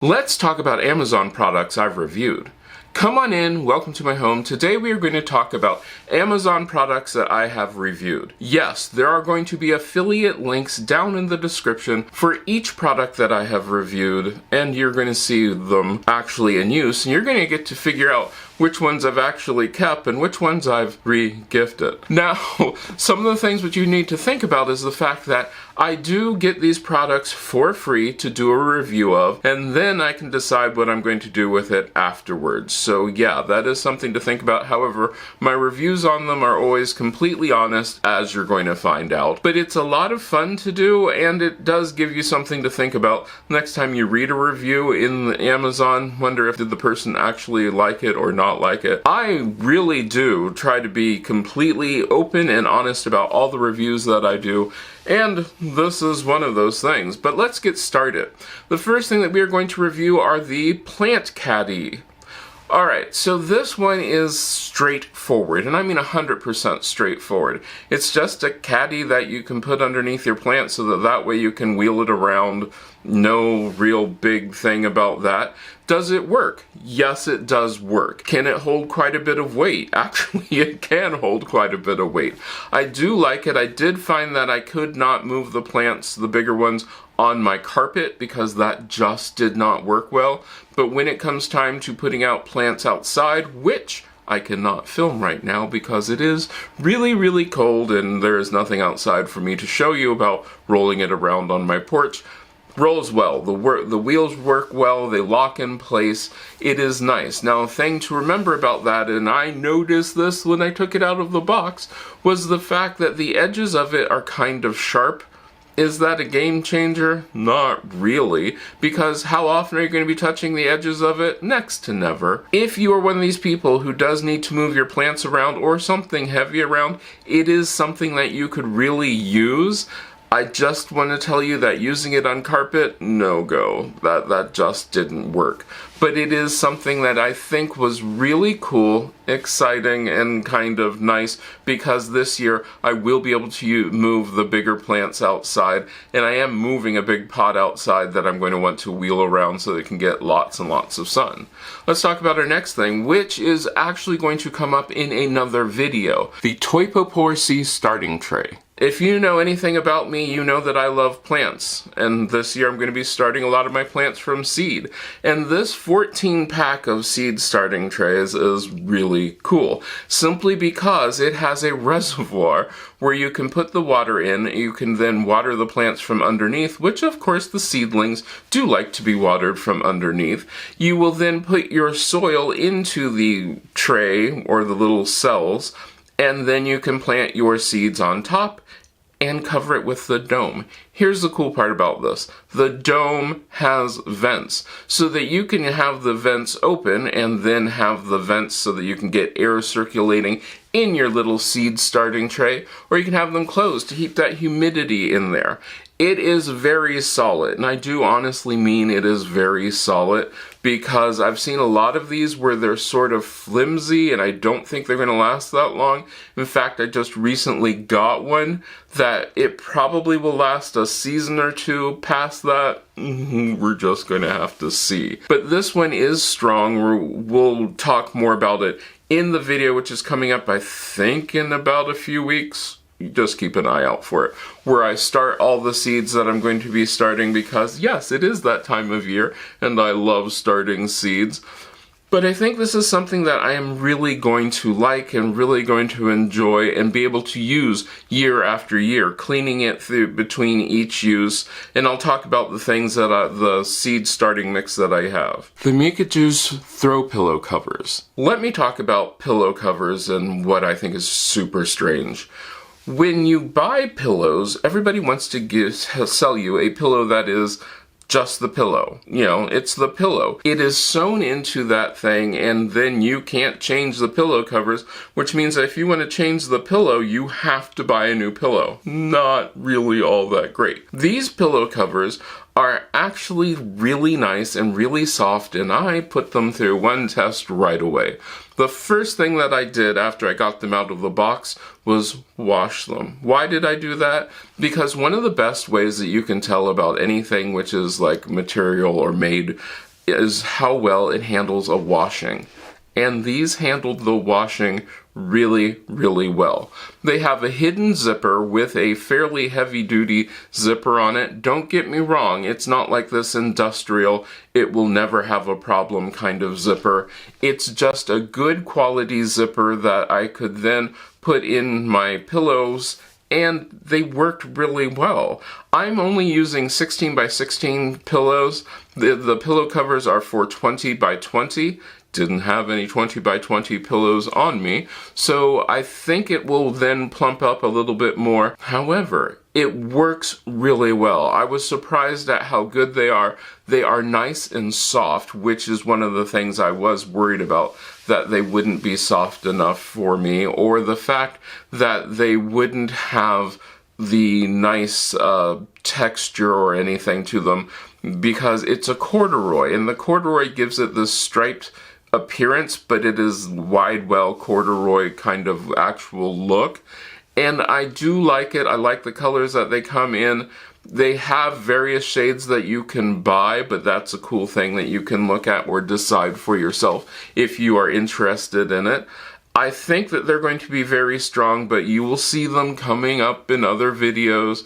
Let's talk about Amazon products I've reviewed. Come on in, welcome to my home. Today we are going to talk about Amazon products that I have reviewed. Yes, there are going to be affiliate links down in the description for each product that I have reviewed, and you're going to see them actually in use, and you're going to get to figure out which ones I've actually kept and which ones I've re-gifted. Now, some of the things that you need to think about is the fact that I do get these products for free to do a review of, and then I can decide what I'm going to do with it afterwards. So yeah, that is something to think about. However, my reviews on them are always completely honest, as you're going to find out. But it's a lot of fun to do, and it does give you something to think about next time you read a review in Amazon. Wonder if did the person actually like it or not like it. I really do try to be completely open and honest about all the reviews that I do, and this is one of those things. But let's get started. The first thing that we are going to review are the plant caddy. Alright, so this one is straightforward, and I mean 100% straightforward. It's just a caddy that you can put underneath your plant so that way you can wheel it around. No real big thing about that. Does it work? Yes, it does work. Can it hold quite a bit of weight? Actually, it can hold quite a bit of weight. I do like it. I did find that I could not move the plants, the bigger ones, on my carpet because that just did not work well. But when it comes time to putting out plants outside, which I cannot film right now because it is really, really cold and there is nothing outside for me to show you about rolling it around on my porch, rolls well. The wheels work well, they lock in place. It is nice. Now, a thing to remember about that, and I noticed this when I took it out of the box, was the fact that the edges of it are kind of sharp. Is that a game changer? Not really, because how often are you going to be touching the edges of it? Next to never. If you are one of these people who does need to move your plants around or something heavy around, it is something that you could really use. I just want to tell you that using it on carpet, no go. That just didn't work. But it is something that I think was really cool, exciting, and kind of nice because this year I will be able to move the bigger plants outside, and I am moving a big pot outside that I'm going to want to wheel around so that it can get lots and lots of sun. Let's talk about our next thing, which is actually going to come up in another video. The Toipoporsi starting tray. If you know anything about me, you know that I love plants, and this year I'm going to be starting a lot of my plants from seed. And this 14-pack of seed starting trays is really cool, simply because it has a reservoir where you can put the water in. You can then water the plants from underneath, which of course the seedlings do like to be watered from underneath. You will then put your soil into the tray or the little cells, and then you can plant your seeds on top and cover it with the dome. Here's the cool part about this. The dome has vents, so that you can have the vents open and then have the vents so that you can get air circulating in your little seed starting tray, or you can have them closed to keep that humidity in there. It is very solid, and I do honestly mean it is very solid, because I've seen a lot of these where they're sort of flimsy and I don't think they're going to last that long. In fact, I just recently got one that it probably will last a season or two. Past that, we're just going to have to see. But this one is strong. We'll talk more about it in the video, which is coming up, I think, in about a few weeks. Just keep an eye out for it, where I start all the seeds that I'm going to be starting, because yes, it is that time of year and I love starting seeds. But I think this is something that I am really going to like and really going to enjoy and be able to use year after year, cleaning it through between each use. And I'll talk about the things that the seed starting mix that I have. The Mikaju's throw pillow covers. Let me talk about pillow covers and what I think is super strange. When you buy pillows, everybody wants to sell you a pillow that is just the pillow. You know, it's the pillow. It is sewn into that thing, and then you can't change the pillow covers, which means that if you want to change the pillow, you have to buy a new pillow. Not really all that great. These pillow covers are actually really nice and really soft, and I put them through one test right away. The first thing that I did after I got them out of the box was wash them. Why did I do that? Because one of the best ways that you can tell about anything which is like material or made is how well it handles a washing. And these handled the washing really, really well. They have a hidden zipper with a fairly heavy-duty zipper on it. Don't get me wrong, it's not like this industrial, it will never have a problem kind of zipper. It's just a good quality zipper that I could then put in my pillows, and they worked really well. I'm only using 16 by 16 pillows. The pillow covers are for 20 by 20. Didn't have any 20 by 20 pillows on me, so I think it will then plump up a little bit more. However, it works really well. I was surprised at how good they are. They are nice and soft, which is one of the things I was worried about, that they wouldn't be soft enough for me, or the fact that they wouldn't have the nice texture or anything to them, because it's a corduroy, and the corduroy gives it this striped appearance, but it is wide-well corduroy kind of actual look. And I do like it. I like the colors that they come in. They have various shades that you can buy, but that's a cool thing that you can look at or decide for yourself if you are interested in it. I think that they're going to be very strong, but you will see them coming up in other videos.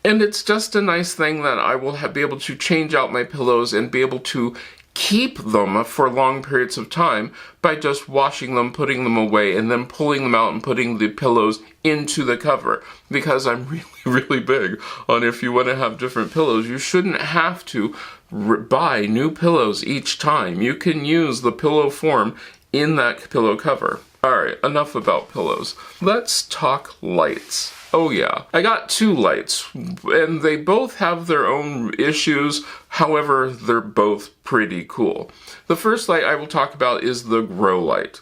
And it's just a nice thing that I will be able to change out my pillows and be able to keep them for long periods of time by just washing them, putting them away, and then pulling them out and putting the pillows into the cover. Because I'm really, really big on, if you want to have different pillows, you shouldn't have to buy new pillows each time. You can use the pillow form in that pillow cover. Alright, enough about pillows. Let's talk lights. Oh yeah, I got two lights, and they both have their own issues. However, they're both pretty cool. The first light I will talk about is the grow light.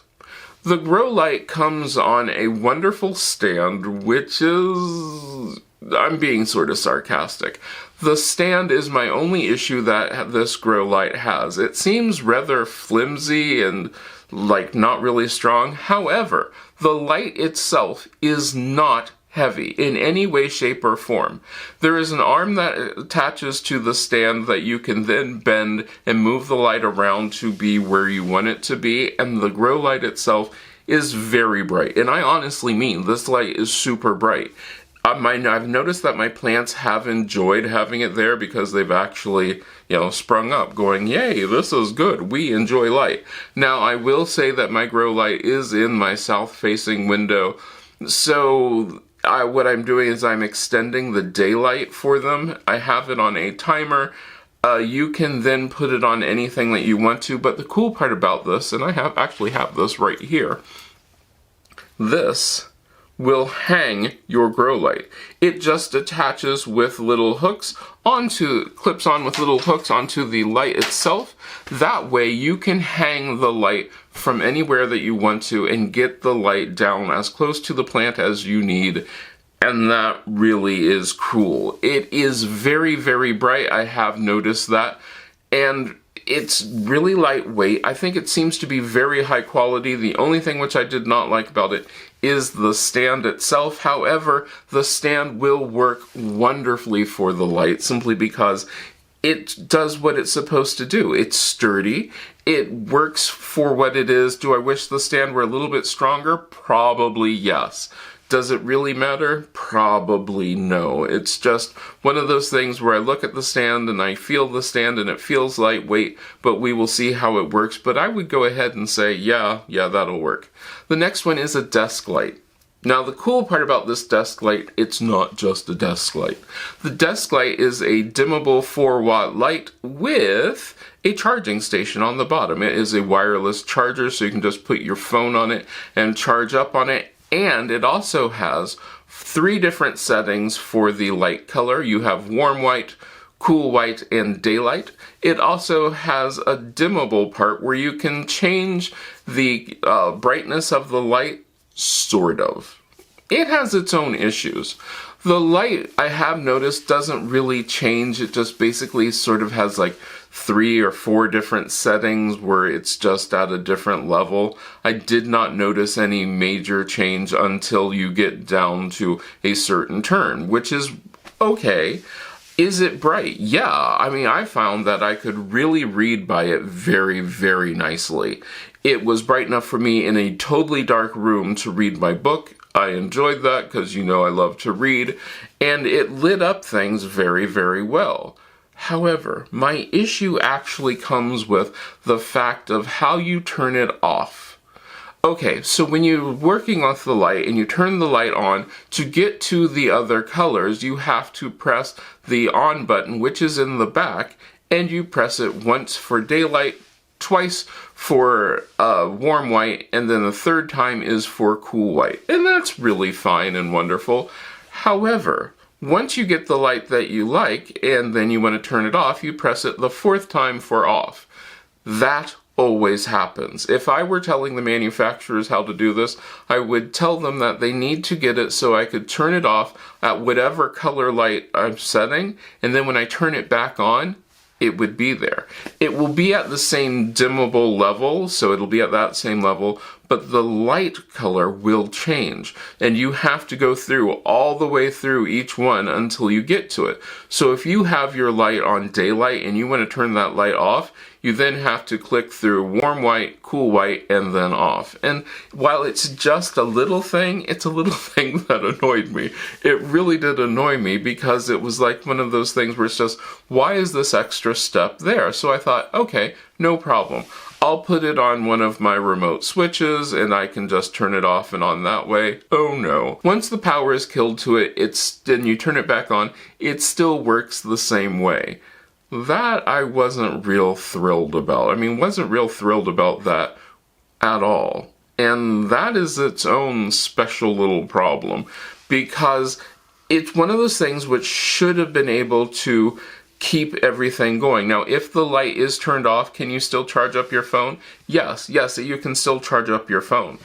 The grow light comes on a wonderful stand, which is... I'm being sort of sarcastic. The stand is my only issue that this grow light has. It seems rather flimsy and like not really strong. However, the light itself is not heavy in any way, shape, or form. There is an arm that attaches to the stand that you can then bend and move the light around to be where you want it to be, and the grow light itself is very bright. And I honestly mean, this light is super bright. I've noticed that my plants have enjoyed having it there because they've actually, sprung up going, yay, this is good, we enjoy light. Now, I will say that my grow light is in my south-facing window, so what I'm doing is I'm extending the daylight for them. I have it on a timer. You can then put it on anything that you want to, but the cool part about this, and I actually have this right here, this will hang your grow light. It just attaches with little hooks clips on with little hooks onto the light itself. That way you can hang the light from anywhere that you want to and get the light down as close to the plant as you need. And that really is cool. It is very, very bright. I have noticed that. And it's really lightweight. I think it seems to be very high quality. The only thing which I did not like about it is the stand itself. However, the stand will work wonderfully for the light simply because it does what it's supposed to do. It's sturdy. It works for what it is. Do I wish the stand were a little bit stronger? Probably yes. Does it really matter? Probably no. It's just one of those things where I look at the stand and I feel the stand and it feels lightweight, but we will see how it works. But I would go ahead and say, yeah, that'll work. The next one is a desk light. Now, the cool part about this desk light, it's not just a desk light. The desk light is a dimmable 4-watt light with a charging station on the bottom. It is a wireless charger, so you can just put your phone on it and charge up on it. And it also has 3 different settings for the light color. You have warm white, cool white, and daylight. It also has a dimmable part where you can change the brightness of the light, sort of. It has its own issues. The light, I have noticed, doesn't really change. It just basically sort of has like 3 or 4 different settings where it's just at a different level. I did not notice any major change until you get down to a certain turn, which is okay. Is it bright? Yeah, I mean, I found that I could really read by it very, very nicely. It was bright enough for me in a totally dark room to read my book. I enjoyed that because you know I love to read, and it lit up things very, very well. However, my issue actually comes with the fact of how you turn it off. Okay, so when you're working off the light and you turn the light on, to get to the other colors, you have to press the on button, which is in the back, and you press it once for daylight, twice for warm white, and then the third time is for cool white. And that's really fine and wonderful. However, once you get the light that you like, and then you want to turn it off, you press it the fourth time for off. That always happens. If I were telling the manufacturers how to do this, I would tell them that they need to get it so I could turn it off at whatever color light I'm setting, and then when I turn it back on, it would be there. It will be at the same dimmable level, so it'll be at that same level, but the light color will change, and you have to go through all the way through each one until you get to it. So if you have your light on daylight and you want to turn that light off, you then have to click through warm white, cool white, and then off. And while it's just a little thing, it's a little thing that annoyed me. It really did annoy me because it was like one of those things where it's just, why is this extra step there? So I thought, okay, no problem. I'll put it on one of my remote switches and I can just turn it off and on that way. Oh no. Once the power is killed to it, and you turn it back on, it still works the same way. That I wasn't real thrilled about. I mean, wasn't real thrilled about that at all. And that is its own special little problem, because it's one of those things which should have been able to keep everything going. Now, if the light is turned off, can you still charge up your phone? Yes, you can still charge up your phone.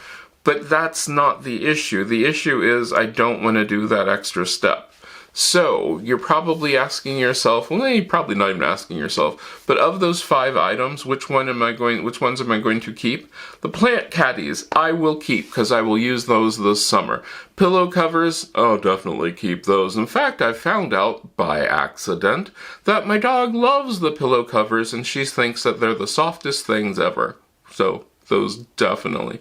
But that's not the issue. The issue is I don't want to do that extra step. So, you're probably asking yourself, well, you're probably not even asking yourself, but of those 5 items, which ones am I going to keep? The plant caddies, I will keep, because I will use those this summer. Pillow covers, I'll definitely keep those. In fact, I found out, by accident, that my dog loves the pillow covers, and she thinks that they're the softest things ever. So, those definitely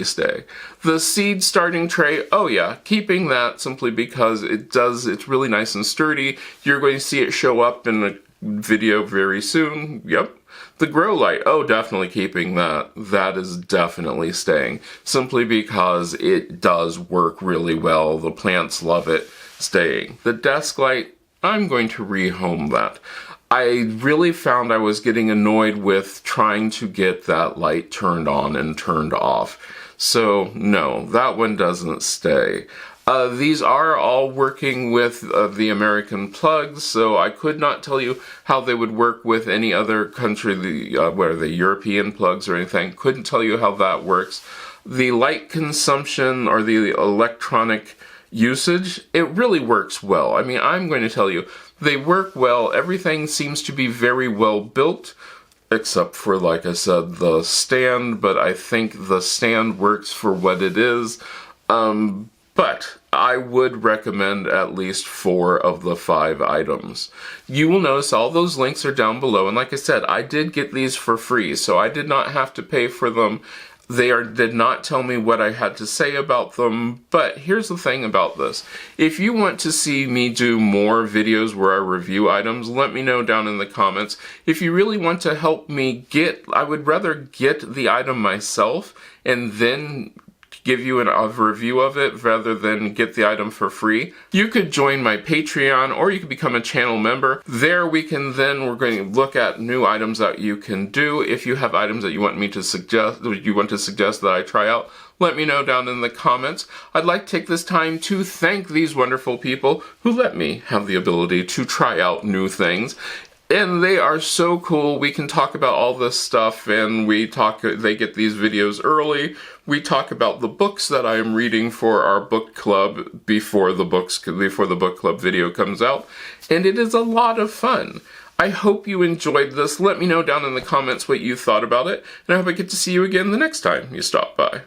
stay. The seed starting tray, oh yeah, keeping that simply because it's really nice and sturdy. You're going to see it show up in a video very soon. Yep. The grow light, oh, definitely keeping that. That is definitely staying. Simply because it does work really well. The plants love it. Staying. The desk light, I'm going to rehome that. I really found I was getting annoyed with trying to get that light turned on and turned off. So, no, that one doesn't stay. These are all working with the American plugs, so I could not tell you how they would work with any other country, the European plugs or anything. Couldn't tell you how that works. The light consumption or the electronic usage, it really works well. I mean, I'm going to tell you, they work well. Everything seems to be very well built, except for, like I said, the stand, but I think the stand works for what it is. But I would recommend at least 4 of the 5 items. You will notice all those links are down below, and like I said, I did get these for free, so I did not have to pay for them. They did not tell me what I had to say about them, but here's the thing about this. If you want to see me do more videos where I review items, let me know down in the comments. If you really want to help me I would rather get the item myself and then give you a review of it rather than get the item for free. You could join my Patreon or you could become a channel member. There we're going to look at new items that you can do. If you have items that you want to suggest that I try out, let me know down in the comments. I'd like to take this time to thank these wonderful people who let me have the ability to try out new things. And they are so cool. We can talk about all this stuff, and they get these videos early. We talk about the books that I am reading for our book club before the book club video comes out. And it is a lot of fun. I hope you enjoyed this. Let me know down in the comments what you thought about it. And I hope I get to see you again the next time you stop by.